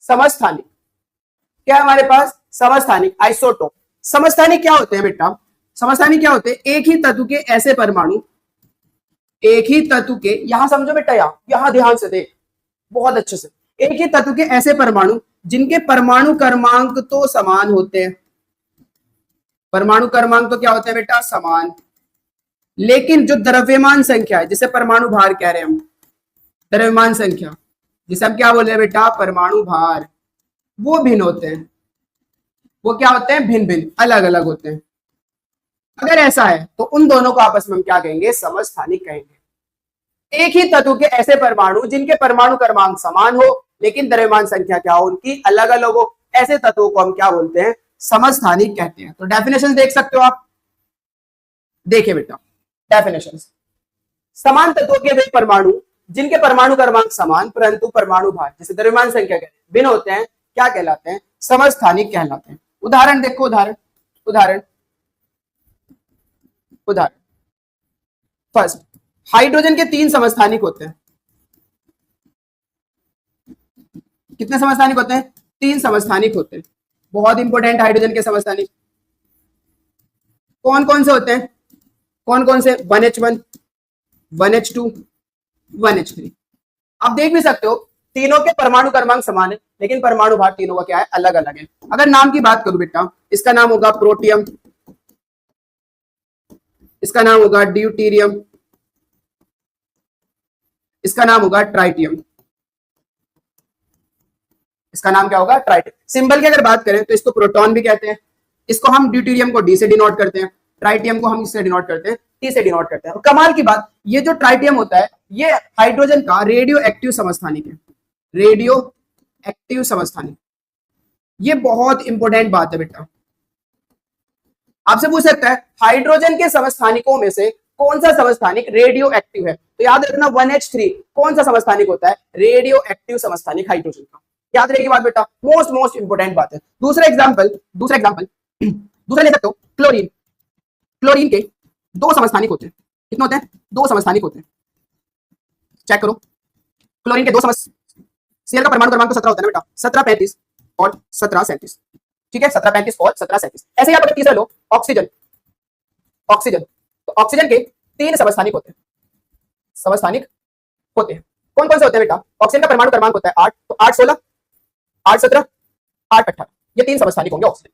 समस्थानिक। क्या है हमारे पास? समस्थानिक, आइसोटोप। समस्थानिक क्या होते हैं बेटा? समस्थानिक क्या होते हैं? एक ही तत्व के ऐसे परमाणु, एक ही तत्व के, यहां समझो बेटा, यहां ध्यान से देख बहुत अच्छे से, एक ही तत्व के ऐसे परमाणु जिनके परमाणु क्रमांक तो समान होते हैं। परमाणु क्रमांक तो क्या होते हैं बेटा? समान। लेकिन जो द्रव्यमान संख्या है, जिसे परमाणु भार कह रहे हैं हम, द्रव्यमान संख्या जिसे हम क्या बोल रहे हैं बेटा? परमाणु भार, वो भिन्न होते हैं। वो क्या होते हैं? भिन्न भिन्न, अलग अलग होते हैं। अगर ऐसा है तो उन दोनों को आपस में हम क्या कहेंगे? समस्थानिक कहेंगे। एक ही तत्व के ऐसे परमाणु जिनके परमाणु क्रमांक समान हो लेकिन द्रव्यमान संख्या क्या हो उनकी? अलग अलग हो, ऐसे तत्वों को हम क्या बोलते हैं? समस्थानिक कहते हैं। तो डेफिनेशन देख सकते हो आप, देखिए बेटा डेफिनेशन। समान तत्वों के वे परमाणु जिनके परमाणु क्रमांक समान परंतु परमाणु भार, जैसे द्रव्यमान संख्या के भिन्न होते हैं, क्या कहलाते हैं? समस्थानिक कहलाते हैं। उदाहरण देखो, उदाहरण उदाहरण उदाहरण फर्स्ट, हाइड्रोजन के 3 समस्थानिक होते हैं। कितने समस्थानिक होते हैं? 3 समस्थानिक होते हैं। बहुत इंपॉर्टेंट, हाइड्रोजन के समस्थानिक कौन कौन से होते हैं? कौन कौन से? 1H1, 1H2, 1H3। आप देख भी सकते हो तीनों के परमाणु क्रमांक समान है लेकिन परमाणु भार तीनों का क्या है? अलग अलग है। अगर नाम की बात करूं बेटा, इसका नाम होगा प्रोटियम, इसका नाम होगा ड्यूटीरियम, इसका नाम होगा ट्राइटियम। इसका नाम क्या होगा? ट्राइटियम। सिंबल की अगर बात करें तो इसको प्रोटॉन भी कहते हैं, इसको हम ड्यूटीरियम को डी से डिनोट करते हैं, ट्राइटियम को हम इससे डिनोट करते हैं, टी से डिनोट करते हैं। और कमाल की बात, ये जो ट्राइटियम होता है ये हाइड्रोजन का रेडियो एक्टिव समस्थानिक है। रेडियो एक्टिव समस्थानिक, ये बहुत इंपॉर्टेंट बात है बेटा। आपसे पूछ सकता है हाइड्रोजन के समस्थानिकों में से कौन सा समस्थानिक रेडियो एक्टिव है? तो याद रखना 1H3 कौन सा समस्थानिक होता है? रेडियो एक्टिव समस्थानिक हाइड्रोजन का। याद रहेगी बात बेटा, मोस्ट इंपोर्टेंट बात है। दूसरा एग्जांपल दूसरा ले सकते हो, क्लोरीन। क्लोरीन के 2 समस्थानिक होते हैं। कितने होते हैं? 2 समस्थानिक होते हैं। चेक करो, क्लोरीन के 2 Cl का परमाणु क्रमांक तो 17 होता है ना बेटा, 1735 और 1737। ठीक है, 1735 और 1737। ऐसे ही आप अगर तीसरा लो, ऑक्सीजन। ऑक्सीजन, तो ऑक्सीजन के 3 समस्थानिक होते हैं। समस्थानिक होते हैं। कौन कौन से होते हैं बेटा? ऑक्सीजन का परमाणु क्रमांक होता है 8, तो 8 16, 8 17, 8 18, ये 3 समस्थानिक होंगे ऑक्सीजन।